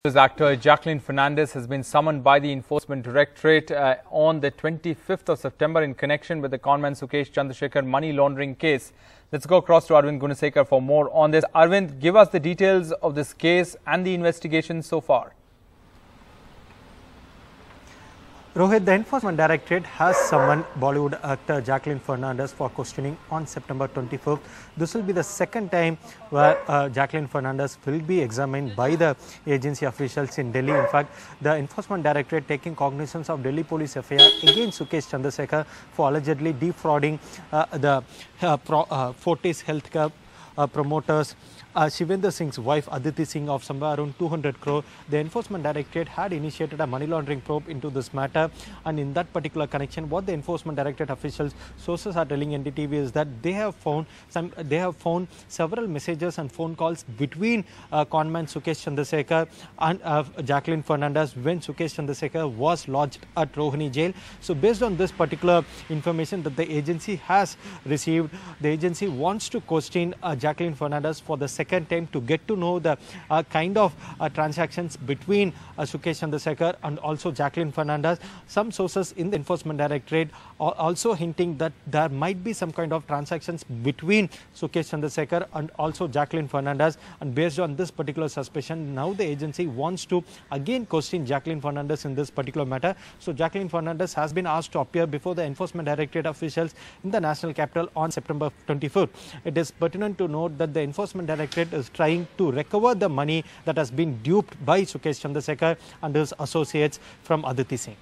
Actor Jacqueline Fernandez has been summoned by the Enforcement Directorate on the 25th of September in connection with the conman Sukesh Chandrasekhar money laundering case. Let's go across to Arvind Gunasekar for more on this. Arvind, give us the details of this case and the investigation so far. Rohit, the Enforcement Directorate has summoned Bollywood actor Jacqueline Fernandez for questioning on September 24th. This will be the second time where Jacqueline Fernandez will be examined by the agency officials in Delhi. In fact, the Enforcement Directorate taking cognizance of Delhi Police FIR against Sukesh Chandrasekhar for allegedly defrauding the Fortis Healthcare promoters. Shivendra Singh's wife Aditi Singh of somewhere around 200 crore. The Enforcement Directorate had initiated a money laundering probe into this matter, and in that particular connection, what the Enforcement Directorate officials sources are telling NDTV is that they have found several messages and phone calls between conman Sukesh Chandrasekhar and Jacqueline Fernandez when Sukesh Chandrasekhar was lodged at Rohini jail. So based on this particular information that the agency has received, the agency wants to question Jacqueline Fernandez for the second time to get to know the kind of transactions between Sukesh Chandrasekhar and also Jacqueline Fernandez. Some sources in the Enforcement Directorate are also hinting that there might be some kind of transactions between Sukesh Chandrasekhar and also Jacqueline Fernandez, and based on this particular suspicion, now the agency wants to again question Jacqueline Fernandez in this particular matter. So Jacqueline Fernandez has been asked to appear before the Enforcement Directorate officials in the national capital on September 24th. It is pertinent to note that the Enforcement Directorate is trying to recover the money that has been duped by Sukesh Chandrasekhar and his associates from Aditi Singh.